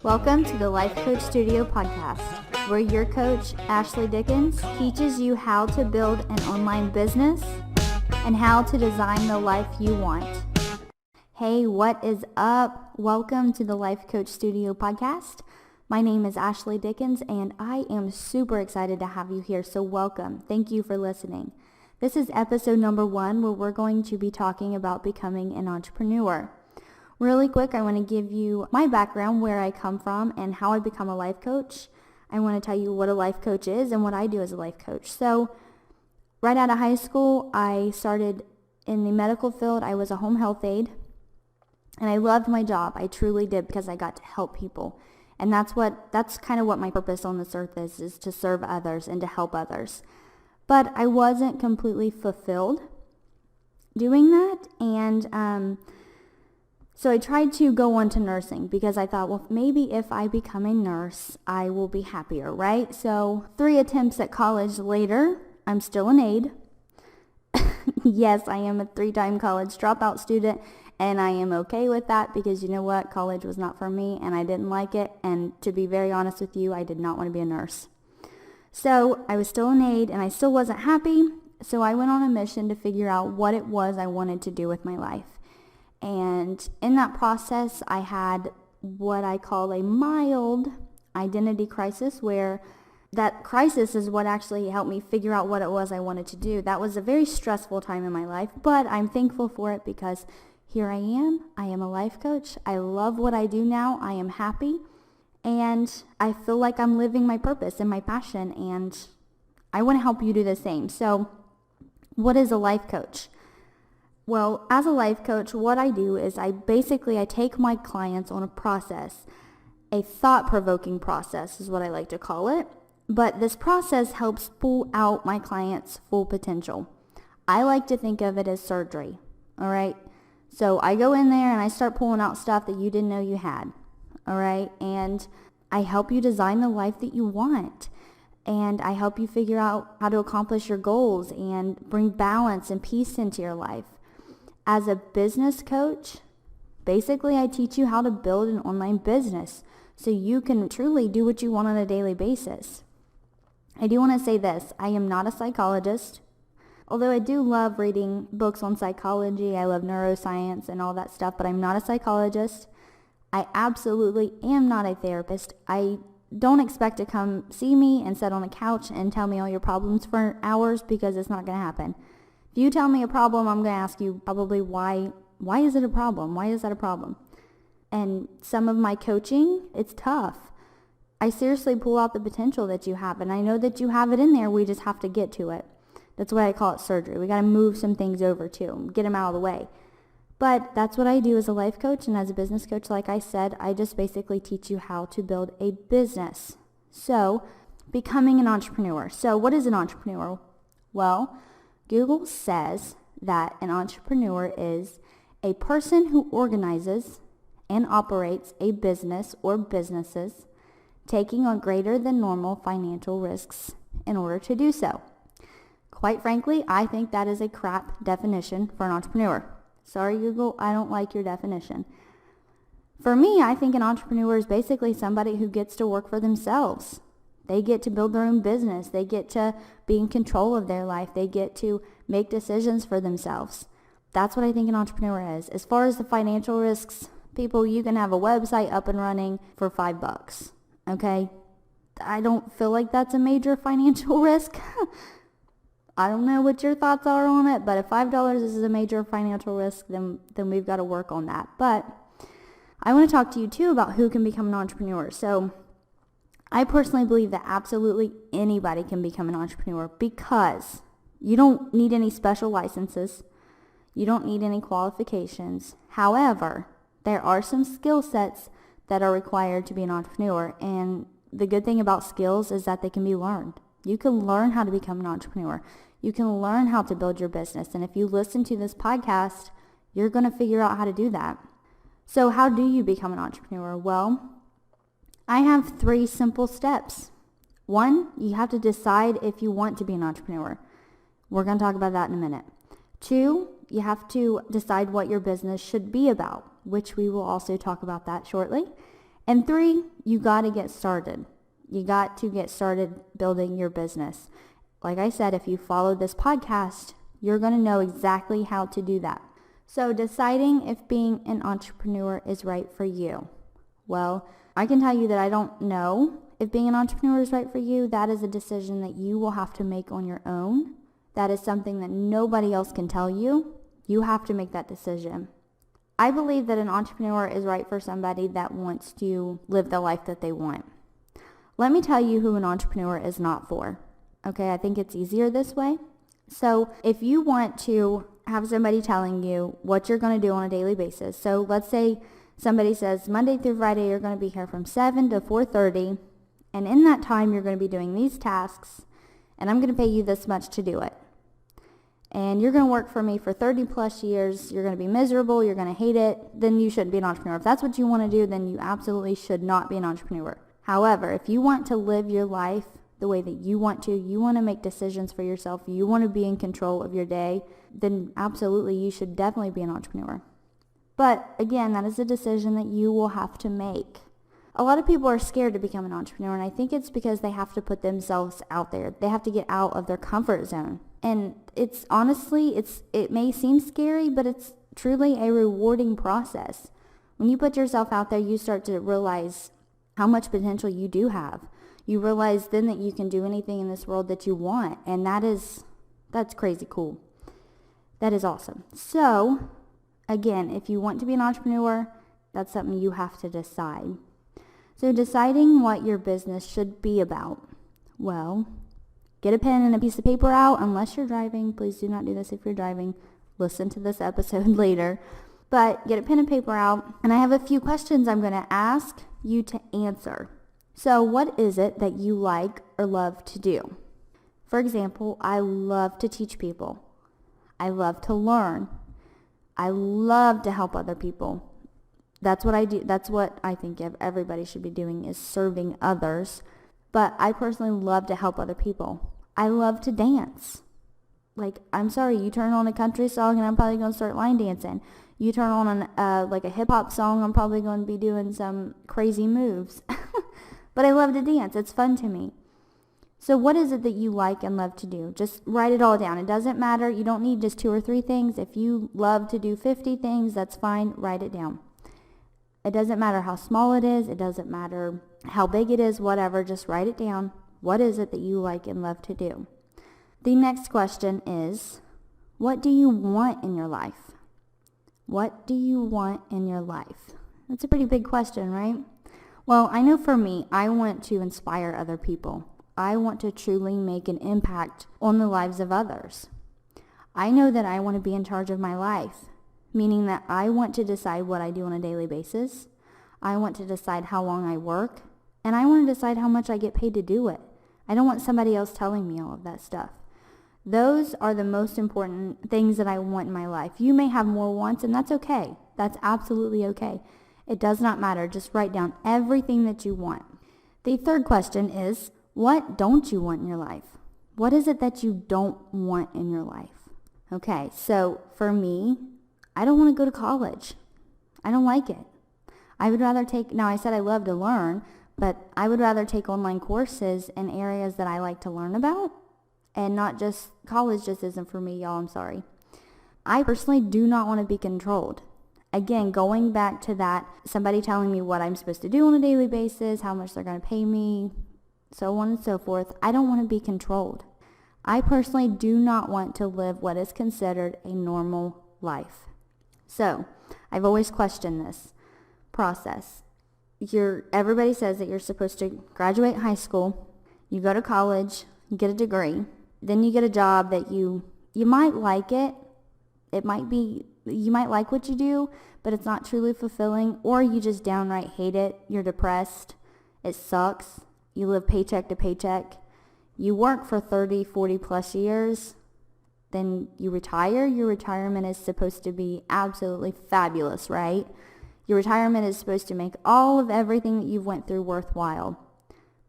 Welcome to the Life Coach Studio podcast, where your coach, Ashley Dickens, teaches you how to build an online business and how to design the life you want. Hey, what is up? Welcome to the Life Coach Studio podcast. My name is Ashley Dickens, and I am super excited to have you here, so welcome. Thank you for listening. This is episode number 1, where we're going to be talking about becoming an entrepreneur. Really quick, I want to give you my background, where I come from, and how I become a life coach. I want to tell you what a life coach is and what I do as a life coach. So, right out of high school, I started in the medical field. I was a home health aide, and I loved my job. I truly did, because I got to help people. And that's kind of what my purpose on this earth is to serve others and to help others. But I wasn't completely fulfilled doing that, and so I tried to go on to nursing, because I thought, well, maybe if I become a nurse, I will be happier, right? So 3 attempts at college later, I'm still an aide. Yes, I am a 3-time college dropout student, and I am okay with that, because you know what? College was not for me, and I didn't like it. And to be very honest with you, I did not want to be a nurse. So I was still an aide, and I still wasn't happy. So I went on a mission to figure out what it was I wanted to do with my life. And in that process, I had what I call a mild identity crisis, where that crisis is what actually helped me figure out what it was I wanted to do. That was a very stressful time in my life, but I'm thankful for it, because here I am. I am a life coach. I love what I do now. I am happy, and I feel like I'm living my purpose and my passion, and I want to help you do the same. So, what is a life coach? Well, as a life coach, what I do is I take my clients on a process, a thought-provoking process is what I like to call it. But this process helps pull out my clients' full potential. I like to think of it as surgery, all right? So I go in there and I start pulling out stuff that you didn't know you had, all right? And I help you design the life that you want. And I help you figure out how to accomplish your goals and bring balance and peace into your life. As a business coach, basically I teach you how to build an online business so you can truly do what you want on a daily basis. I do want to say this, I am not a psychologist, although I do love reading books on psychology. I love neuroscience and all that stuff, but I'm not a psychologist. I absolutely am not a therapist. I don't expect to come see me and sit on a couch and tell me all your problems for hours, because it's not going to happen. If you tell me a problem, I'm going to ask you probably why is it a problem? Why is that a problem? And some of my coaching, it's tough. I seriously pull out the potential that you have, and I know that you have it in there. We just have to get to it. That's why I call it surgery. We got to move some things over too, get them out of the way. But that's what I do as a life coach, and as a business coach, like I said, I just basically teach you how to build a business. So, becoming an entrepreneur. So, what is an entrepreneur? Well, Google says that an entrepreneur is a person who organizes and operates a business or businesses, taking on greater than normal financial risks in order to do so. Quite frankly, I think that is a crap definition for an entrepreneur. Sorry, Google, I don't like your definition. For me, I think an entrepreneur is basically somebody who gets to work for themselves. They get to build their own business. They get to be in control of their life. They get to make decisions for themselves. That's what I think an entrepreneur is. As far as the financial risks, people, you can have a website up and running for $5, okay? I don't feel like that's a major financial risk. I don't know what your thoughts are on it, but if $5 is a major financial risk, then we've got to work on that. But I want to talk to you too about who can become an entrepreneur. So, I personally believe that absolutely anybody can become an entrepreneur, because you don't need any special licenses. You don't need any qualifications. However, there are some skill sets that are required to be an entrepreneur. And the good thing about skills is that they can be learned. You can learn how to become an entrepreneur. You can learn how to build your business. And if you listen to this podcast, you're going to figure out how to do that. So how do you become an entrepreneur? Well, I have 3 simple steps. 1, you have to decide if you want to be an entrepreneur. We're going to talk about that in a minute. 2, you have to decide what your business should be about, which we will also talk about that shortly. And 3, you got to get started. You got to get started building your business. Like I said, if you follow this podcast, you're going to know exactly how to do that. So deciding if being an entrepreneur is right for you. Well, I can tell you that I don't know if being an entrepreneur is right for you. That is a decision that you will have to make on your own. That is something that nobody else can tell you. You have to make that decision. I believe that an entrepreneur is right for somebody that wants to live the life that they want. Let me tell you who an entrepreneur is not for. Okay, I think it's easier this way. So if you want to have somebody telling you what you're going to do on a daily basis. So let's say somebody says Monday through Friday you're going to be here from 7 to 4:30, and in that time you're going to be doing these tasks, and I'm going to pay you this much to do it. And you're going to work for me for 30 plus years. You're going to be miserable. You're going to hate it. Then you shouldn't be an entrepreneur. If that's what you want to do, then you absolutely should not be an entrepreneur. However, if you want to live your life the way that you want to make decisions for yourself, you want to be in control of your day, then absolutely you should definitely be an entrepreneur. But again, that is a decision that you will have to make. A lot of people are scared to become an entrepreneur, and I think it's because they have to put themselves out there. They have to get out of their comfort zone. And it's honestly, it may seem scary, but it's truly a rewarding process. When you put yourself out there, you start to realize how much potential you do have. You realize then that you can do anything in this world that you want, and that's crazy cool. That is awesome. So, again, if you want to be an entrepreneur, that's something you have to decide. So deciding what your business should be about. Well, get a pen and a piece of paper out unless you're driving. Please do not do this if you're driving. Listen to this episode later. But get a pen and paper out, and I have a few questions I'm going to ask you to answer. So what is it that you like or love to do? For example, I love to teach people. I love to learn. I love to help other people. That's what I do. That's what I think everybody should be doing, is serving others. But I personally love to help other people. I love to dance. Like, I'm sorry, you turn on a country song and I'm probably going to start line dancing. You turn on a hip hop song, I'm probably going to be doing some crazy moves. But I love to dance. It's fun to me. So what is it that you like and love to do? Just write it all down. It doesn't matter. You don't need just 2 or 3 things. If you love to do 50 things, that's fine. Write it down. It doesn't matter how small it is. It doesn't matter how big it is, whatever. Just write it down. What is it that you like and love to do? The next question is, what do you want in your life? What do you want in your life? That's a pretty big question, right? Well, I know for me, I want to inspire other people. I want to truly make an impact on the lives of others. I know that I want to be in charge of my life, meaning that I want to decide what I do on a daily basis. I want to decide how long I work, and I want to decide how much I get paid to do it. I don't want somebody else telling me all of that stuff. Those are the most important things that I want in my life. You may have more wants, and that's okay. That's absolutely okay. It does not matter. Just write down everything that you want. The third question is, what don't you want in your life? What is it that you don't want in your life? Okay, so for me, I don't want to go to college. I don't like it. I would rather now I said I love to learn, but I would rather take online courses in areas that I like to learn about, and not just, college just isn't for me, y'all, I'm sorry. I personally do not want to be controlled. Again, going back to that, somebody telling me what I'm supposed to do on a daily basis, how much they're going to pay me, so on and so forth. I don't want to be controlled. I personally do not want to live what is considered a normal life. So, I've always questioned this process. Everybody says that you're supposed to graduate high school, you go to college, you get a degree, then you get a job that you might like it. It might be, you might like what you do, but it's not truly fulfilling, or you just downright hate it. You're depressed. It sucks. You live paycheck to paycheck. You work for 30, 40 plus years. Then you retire. Your retirement is supposed to be absolutely fabulous, right? Your retirement is supposed to make all of everything that you've went through worthwhile.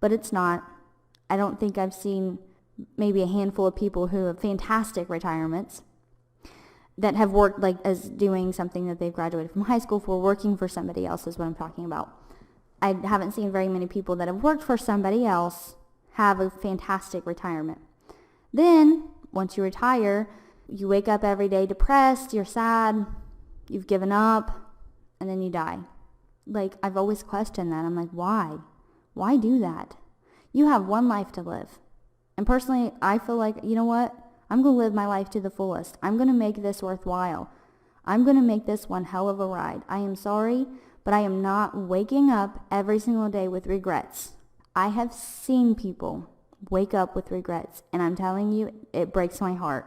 But it's not. I don't think I've seen maybe a handful of people who have fantastic retirements that have worked like as doing something that they've graduated from high school for, working for somebody else is what I'm talking about. I haven't seen very many people that have worked for somebody else have a fantastic retirement. Then, once you retire, you wake up every day depressed, you're sad, you've given up, and then you die. Like, I've always questioned that. I'm like, why? Why do that? You have one life to live. And personally, I feel like, you know what? I'm going to live my life to the fullest. I'm going to make this worthwhile. I'm going to make this one hell of a ride. I am sorry, but I am not waking up every single day with regrets. I have seen people wake up with regrets, and I'm telling you, it breaks my heart.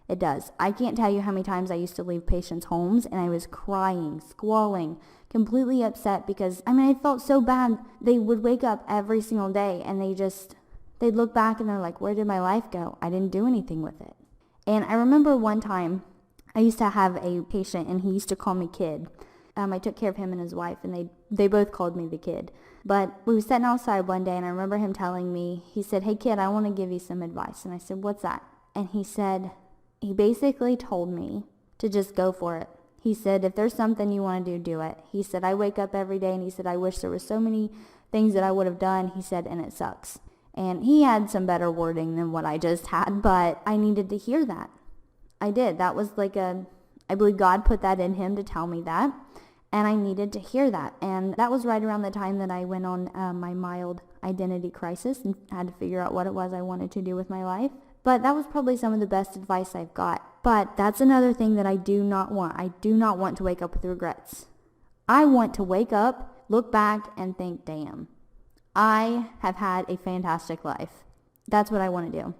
It does. I can't tell you how many times I used to leave patients' homes, and I was crying, squalling, completely upset because, I felt so bad. They would wake up every single day, and they'd look back, and they're like, where did my life go? I didn't do anything with it. And I remember one time, I used to have a patient, and he used to call me Kid. I took care of him and his wife, and they both called me the Kid. But we were sitting outside one day, and I remember him telling me, he said, hey, Kid, I want to give you some advice. And I said, what's that? And he basically told me to just go for it. He said, if there's something you want to do, do it. He said, I wake up every day, and he said, I wish there were so many things that I would have done. He said, and it sucks. And he had some better wording than what I just had, but I needed to hear that. I did. That was I believe God put that in him to tell me that. And I needed to hear that. And that was right around the time that I went on my mild identity crisis and had to figure out what it was I wanted to do with my life. But that was probably some of the best advice I've got. But that's another thing that I do not want. I do not want to wake up with regrets. I want to wake up, look back, and think, damn, I have had a fantastic life. That's what I want to do.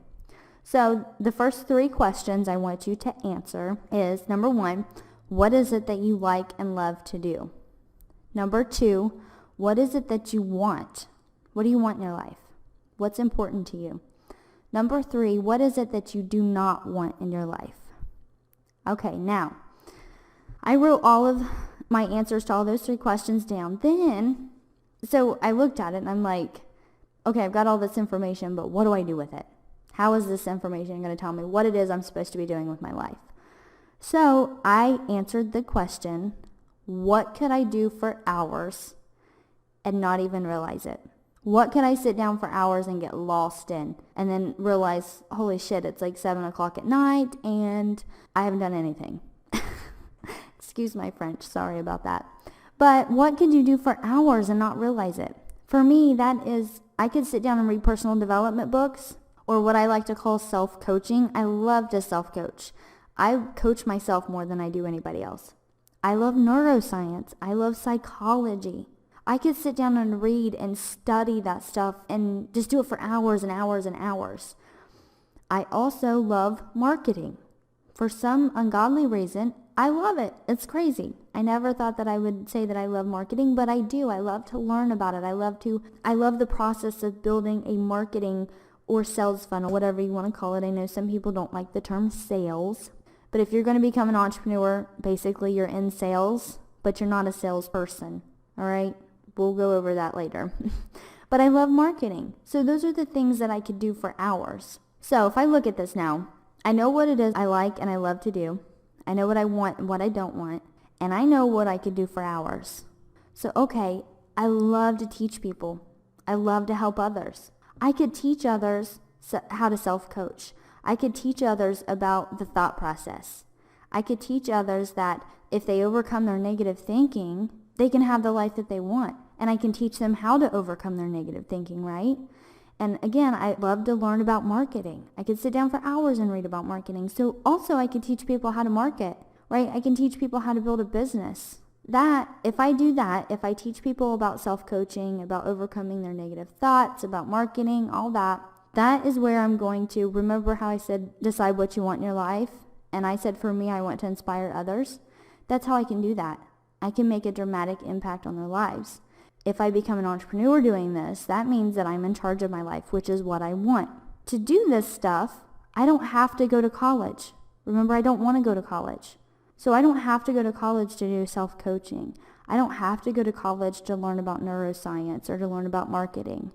So the first 3 questions I want you to answer is, number 1, what is it that you like and love to do? Number 2, what is it that you want? What do you want in your life? What's important to you? Number 3, what is it that you do not want in your life? Okay, now, I wrote all of my answers to all those 3 questions down. So I looked at it and I'm like, okay, I've got all this information, but what do I do with it? How is this information going to tell me what it is I'm supposed to be doing with my life? So I answered the question, what could I do for hours and not even realize it? What could I sit down for hours and get lost in and then realize, holy shit, it's like 7 o'clock at night and I haven't done anything. Excuse my French, sorry about that. But what could you do for hours and not realize it? For me, that is, I could sit down and read personal development books or what I like to call self-coaching. I love to self-coach. I coach myself more than I do anybody else. I love neuroscience. I love psychology. I could sit down and read and study that stuff and just do it for hours and hours and hours. I also love marketing. For some ungodly reason, I love it. It's crazy. I never thought that I would say that I love marketing, but I do. I love to learn about it. I love the process of building a marketing or sales funnel, whatever you want to call it. I know some people don't like the term sales, but if you're going to become an entrepreneur, basically you're in sales, but you're not a salesperson. All right? We'll go over that later. But I love marketing. So those are the things that I could do for hours. So if I look at this now, I know what it is I like and I love to do. I know what I want and what I don't want. And I know what I could do for hours. So, okay, I love to teach people. I love to help others. I could teach others how to self-coach. I could teach others about the thought process. I could teach others that if they overcome their negative thinking, they can have the life that they want. And I can teach them how to overcome their negative thinking, right? And again, I love to learn about marketing. I could sit down for hours and read about marketing. So also I could teach people how to market, right? I can teach people how to build a business. If I teach people about self-coaching, about overcoming their negative thoughts, about marketing, all that, that is where I'm going to, remember how I said, decide what you want in your life? And I said, for me, I want to inspire others. That's how I can do that. I can make a dramatic impact on their lives. If I become an entrepreneur doing this, that means that I'm in charge of my life, which is what I want. To do this stuff, I don't have to go to college. Remember, I don't want to go to college. So I don't have to go to college to do self-coaching. I don't have to go to college to learn about neuroscience or to learn about marketing.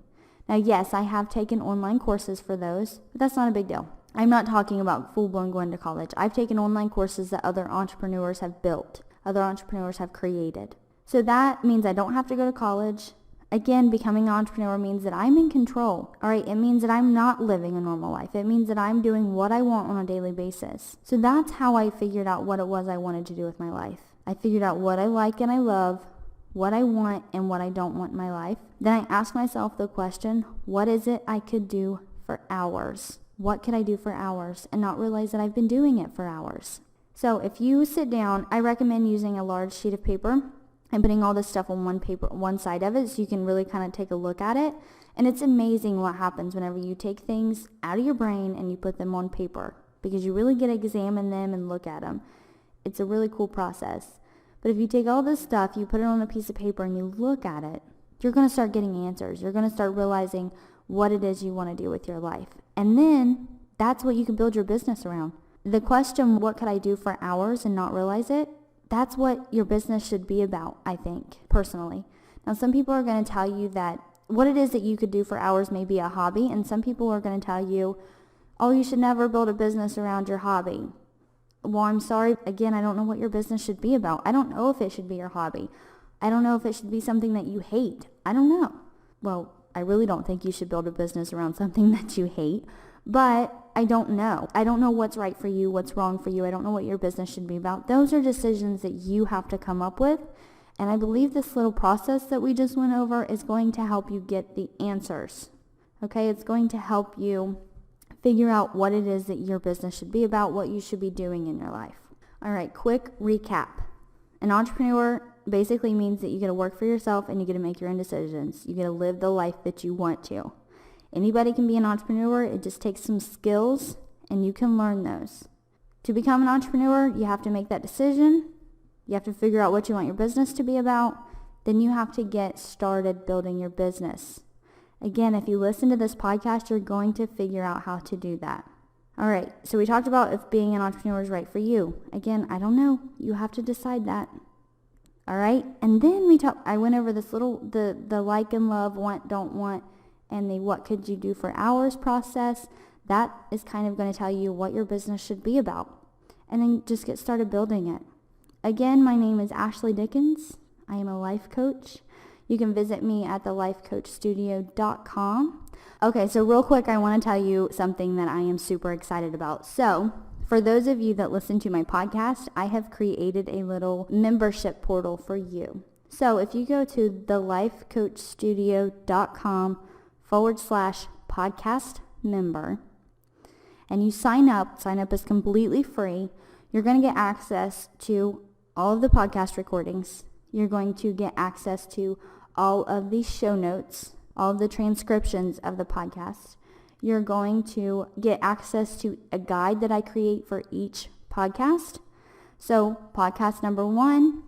Now, yes, I have taken online courses for those, but that's not a big deal. I'm not talking about full-blown going to college. I've taken online courses that other entrepreneurs have built, other entrepreneurs have created. So that means I don't have to go to college. Again, becoming an entrepreneur means that I'm in control. All right, it means that I'm not living a normal life. It means that I'm doing what I want on a daily basis. So that's how I figured out what it was I wanted to do with my life. I figured out what I like and I love, what I want and what I don't want in my life. Then I asked myself the question, what is it I could do for hours? What could I do for hours? And not realize that I've been doing it for hours. So if you sit down, I recommend using a large sheet of paper and putting all this stuff on one side of it so you can really kind of take a look at it. And it's amazing what happens whenever you take things out of your brain and you put them on paper, because you really get to examine them and look at them. It's a really cool process. But if you take all this stuff, you put it on a piece of paper and you look at it, you're going to start getting answers. You're going to start realizing what it is you want to do with your life. And then that's what you can build your business around. The question, what could I do for hours and not realize it? That's what your business should be about, I think, personally. Now, some people are going to tell you that what it is that you could do for hours may be a hobby, and some people are going to tell you, oh, you should never build a business around your hobby. Well, I'm sorry, again, I don't know what your business should be about. I don't know if it should be your hobby. I don't know if it should be something that you hate. I don't know. Well, I really don't think you should build a business around something that you hate, but I don't know. I don't know what's right for you, what's wrong for you. I don't know what your business should be about. Those are decisions that you have to come up with, and I believe this little process that we just went over is going to help you get the answers. Okay, it's going to help you figure out what it is that your business should be about, what you should be doing in your life. All right, quick recap. An entrepreneur basically means that you get to work for yourself and you get to make your own decisions. You get to live the life that you want to. Anybody can be an entrepreneur. It just takes some skills and you can learn those. To become an entrepreneur, you have to make that decision. You have to figure out what you want your business to be about. Then you have to get started building your business. Again, if you listen to this podcast, you're going to figure out how to do that. All right, so we talked about if being an entrepreneur is right for you. Again, I don't know. You have to decide that. All right, and then I went over this the like and love, want, don't want, and the what could you do for hours process. That is kind of going to tell you what your business should be about. And then just get started building it. Again, my name is Ashley Dickens. I am a life coach. You can visit me at thelifecoachstudio.com. Okay, so real quick, I want to tell you something that I am super excited about. So, for those of you that listen to my podcast, I have created a little membership portal for you. So, if you go to thelifecoachstudio.com/podcast member, and you sign up is completely free. You're going to get access to all of the podcast recordings. You're going to get access to all of the show notes, all of the transcriptions of the podcast. You're going to get access to a guide that I create for each podcast. So podcast number 1,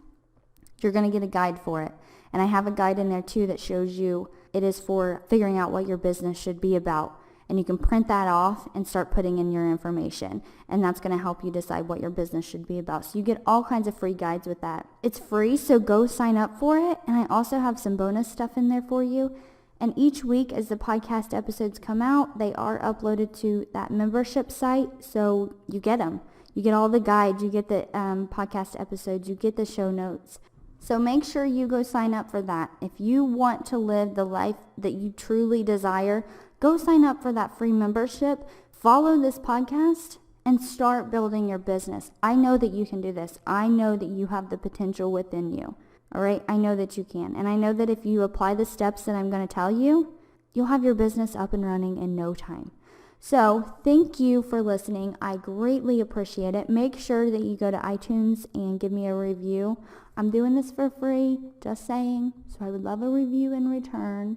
you're going to get a guide for it. And I have a guide in there too that shows you it is for figuring out what your business should be about. And you can print that off and start putting in your information. And that's going to help you decide what your business should be about. So you get all kinds of free guides with that. It's free, so go sign up for it. And I also have some bonus stuff in there for you. And each week as the podcast episodes come out, they are uploaded to that membership site. So you get them. You get all the guides. You get the podcast episodes. You get the show notes. So make sure you go sign up for that. If you want to live the life that you truly desire, go sign up for that free membership, follow this podcast, and start building your business. I know that you can do this. I know that you have the potential within you. All right? I know that you can. And I know that if you apply the steps that I'm going to tell you, you'll have your business up and running in no time. So thank you for listening. I greatly appreciate it. Make sure that you go to iTunes and give me a review. I'm doing this for free, just saying. So I would love a review in return.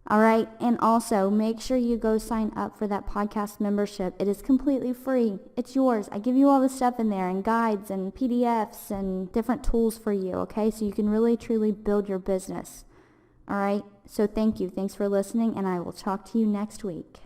All right, and also make sure you go sign up for that podcast membership. It is completely free. It's yours. I give you all the stuff in there and guides and PDFs and different tools for you, okay? So you can really, truly build your business. All right, so thank you. Thanks for listening, and I will talk to you next week.